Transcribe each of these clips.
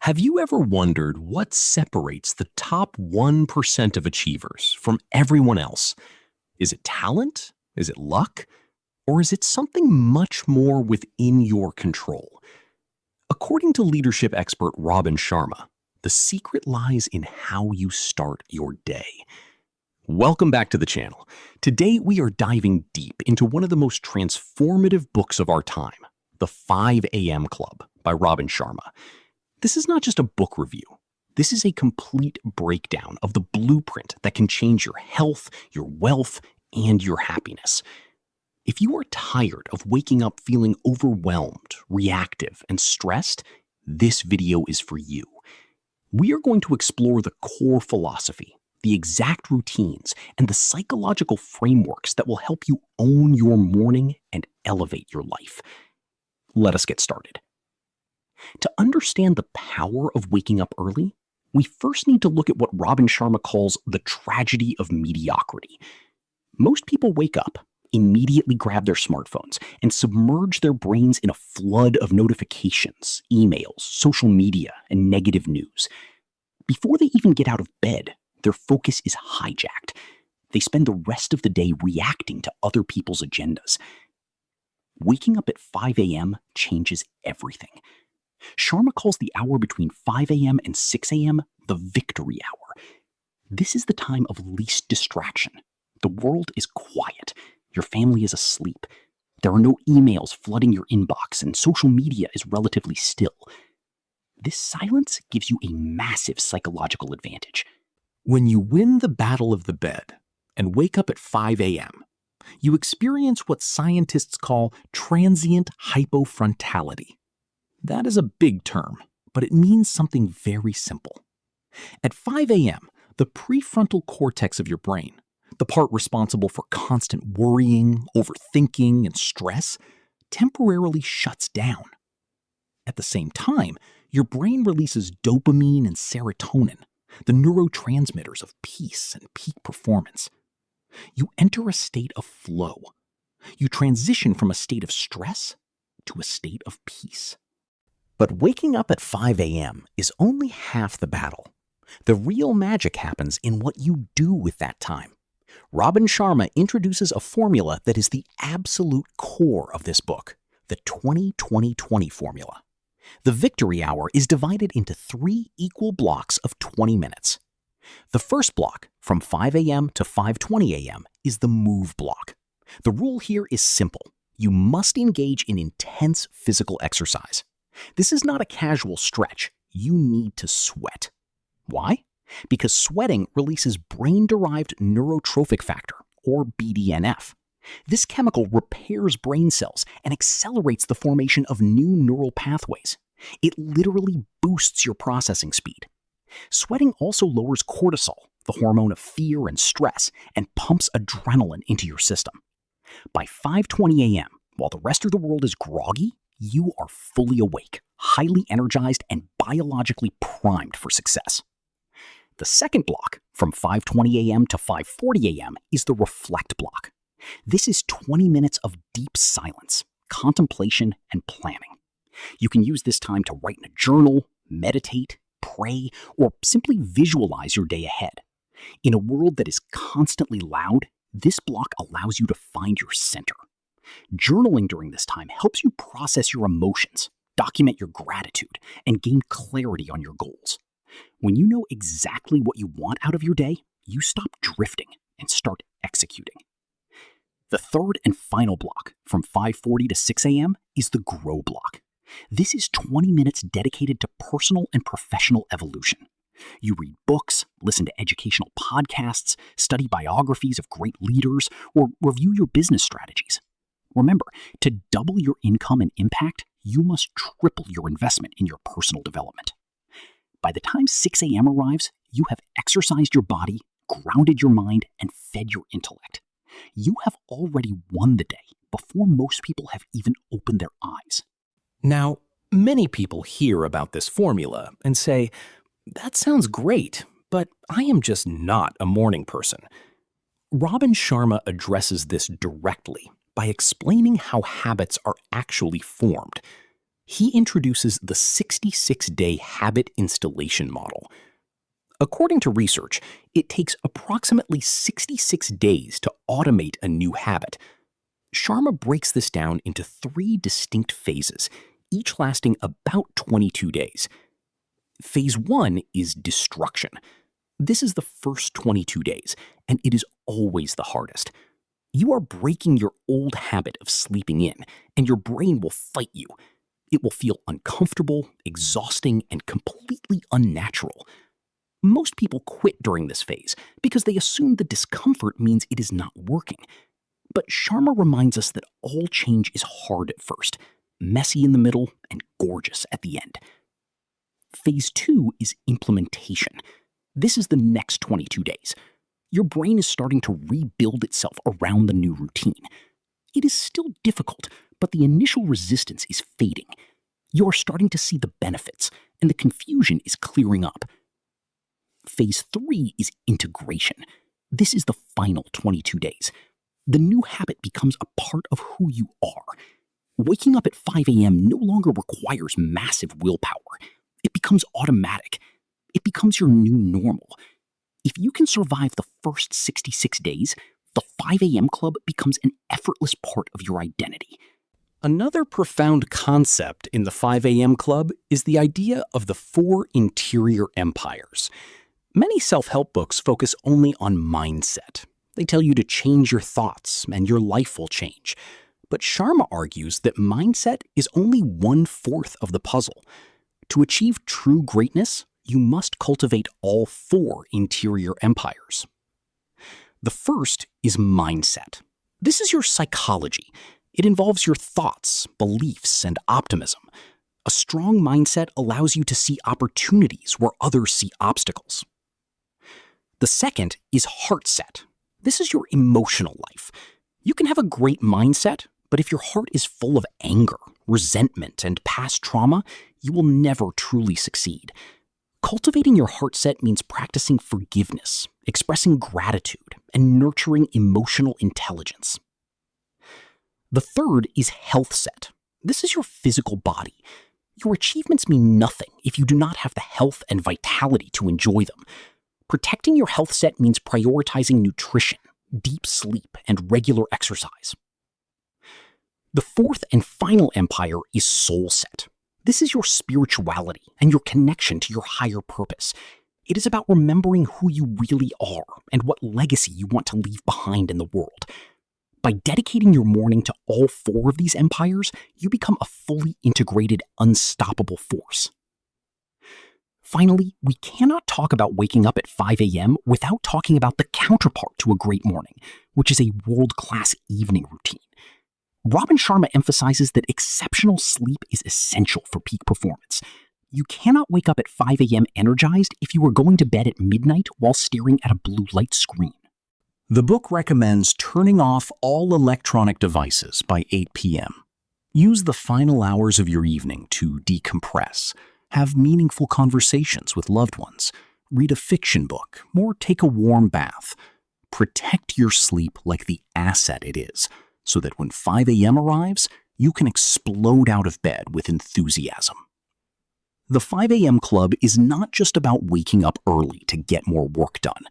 Have you ever wondered what separates the top 1% of achievers from everyone else? Is it talent? Is it luck? Or is it something much more within your control? According to leadership expert Robin Sharma, the secret lies in how you start your day. Welcome back to the channel. Today we are diving deep into one of the most transformative books of our time, The 5 a.m. Club by Robin Sharma. This is not just a book review. This is a complete breakdown of the blueprint that can change your health, your wealth, and your happiness. If you are tired of waking up feeling overwhelmed, reactive, and stressed, this video is for you. We are going to explore the core philosophy, the exact routines, and the psychological frameworks that will help you own your morning and elevate your life. Let us get started. To understand the power of waking up early, we first need to look at what Robin Sharma calls the tragedy of mediocrity. Most people wake up, immediately grab their smartphones, and submerge their brains in a flood of notifications, emails, social media, and negative news. Before they even get out of bed, their focus is hijacked. They spend the rest of the day reacting to other people's agendas. Waking up at 5 a.m. changes everything. Sharma calls the hour between 5 a.m. and 6 a.m. the victory hour. This is the time of least distraction. The world is quiet. Your family is asleep. There are no emails flooding your inbox, and social media is relatively still. This silence gives you a massive psychological advantage. When you win the battle of the bed and wake up at 5 a.m., you experience what scientists call transient hypofrontality. That is a big term, but it means something very simple. At 5 a.m., the prefrontal cortex of your brain, the part responsible for constant worrying, overthinking, and stress, temporarily shuts down. At the same time, your brain releases dopamine and serotonin, the neurotransmitters of peace and peak performance. You enter a state of flow. You transition from a state of stress to a state of peace. But waking up at 5 a.m. is only half the battle. The real magic happens in what you do with that time. Robin Sharma introduces a formula that is the absolute core of this book, the 20-20-20 formula. The victory hour is divided into 3 equal blocks of 20 minutes. The first block, from 5 a.m. to 5:20 a.m., is the move block. The rule here is simple. You must engage in intense physical exercise. This is not a casual stretch. You need to sweat. Why? Because sweating releases brain-derived neurotrophic factor, or BDNF. This chemical repairs brain cells and accelerates the formation of new neural pathways. It literally boosts your processing speed. Sweating also lowers cortisol, the hormone of fear and stress, and pumps adrenaline into your system. By 5:20 a.m., while the rest of the world is groggy, you are fully awake, highly energized, and biologically primed for success. The second block, from 5:20 a.m. to 5:40 a.m., is the reflect block. This is 20 minutes of deep silence, contemplation, and planning. You can use this time to write in a journal, meditate, pray, or simply visualize your day ahead. In a world that is constantly loud, this block allows you to find your center. Journaling during this time helps you process your emotions, document your gratitude, and gain clarity on your goals. When you know exactly what you want out of your day, you stop drifting and start executing. The third and final block, from 5:40 to 6 a.m., is the grow block. This is 20 minutes dedicated to personal and professional evolution. You read books, listen to educational podcasts, study biographies of great leaders, or review your business strategies. Remember, to double your income and impact, you must triple your investment in your personal development. By the time 6 a.m. arrives, you have exercised your body, grounded your mind, and fed your intellect. You have already won the day before most people have even opened their eyes. Now, many people hear about this formula and say, "That sounds great, but I am just not a morning person." Robin Sharma addresses this directly by explaining how habits are actually formed. He introduces the 66-day habit installation model. According to research, it takes approximately 66 days to automate a new habit. Sharma breaks this down into 3 distinct phases, each lasting about 22 days. Phase 1 is destruction. This is the first 22 days, and it is always the hardest. You are breaking your old habit of sleeping in, and your brain will fight you. It will feel uncomfortable, exhausting, and completely unnatural. Most people quit during this phase because they assume the discomfort means it is not working. But Sharma reminds us that all change is hard at first, messy in the middle, and gorgeous at the end. Phase 2 is implementation. This is the next 22 days. Your brain is starting to rebuild itself around the new routine. It is still difficult, but the initial resistance is fading. You are starting to see the benefits, and the confusion is clearing up. Phase 3 is integration. This is the final 22 days. The new habit becomes a part of who you are. Waking up at 5 a.m. no longer requires massive willpower. It becomes automatic. It becomes your new normal. If you can survive the first 66 days, the 5 a.m. club becomes an effortless part of your identity. Another profound concept in the 5 a.m. club is the idea of the 4 interior empires. Many self-help books focus only on mindset. They tell you to change your thoughts and your life will change. But Sharma argues that mindset is only 1/4 of the puzzle. To achieve true greatness, you must cultivate all 4 interior empires. The first is mindset. This is your psychology. It involves your thoughts, beliefs, and optimism. A strong mindset allows you to see opportunities where others see obstacles. The second is heart set. This is your emotional life. You can have a great mindset, but if your heart is full of anger, resentment, and past trauma, you will never truly succeed. Cultivating your heart set means practicing forgiveness, expressing gratitude, and nurturing emotional intelligence. The third is health set. This is your physical body. Your achievements mean nothing if you do not have the health and vitality to enjoy them. Protecting your health set means prioritizing nutrition, deep sleep, and regular exercise. The fourth and final empire is soul set. This is your spirituality and your connection to your higher purpose. It is about remembering who you really are and what legacy you want to leave behind in the world. By dedicating your morning to all 4 of these empires, you become a fully integrated, unstoppable force. Finally, we cannot talk about waking up at 5 a.m. without talking about the counterpart to a great morning, which is a world-class evening routine. Robin Sharma emphasizes that exceptional sleep is essential for peak performance. You cannot wake up at 5 a.m. energized if you are going to bed at midnight while staring at a blue light screen. The book recommends turning off all electronic devices by 8 p.m. Use the final hours of your evening to decompress, have meaningful conversations with loved ones, read a fiction book, or take a warm bath. Protect your sleep like the asset it is, so that when 5 a.m. arrives, you can explode out of bed with enthusiasm. The 5 a.m. Club is not just about waking up early to get more work done.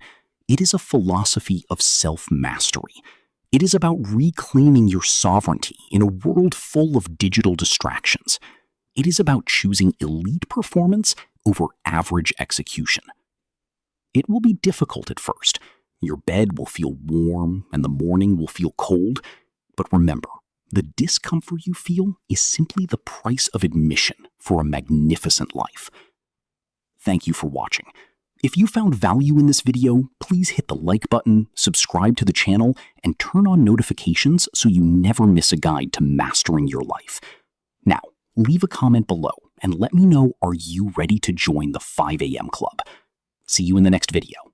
It is a philosophy of self-mastery. It is about reclaiming your sovereignty in a world full of digital distractions. It is about choosing elite performance over average execution. It will be difficult at first. Your bed will feel warm and the morning will feel cold. But remember, the discomfort you feel is simply the price of admission for a magnificent life. Thank you for watching. If you found value in this video, please hit the like button, subscribe to the channel, and turn on notifications so you never miss a guide to mastering your life. Now, leave a comment below and let me know, are you ready to join the 5 a.m. Club? See you in the next video.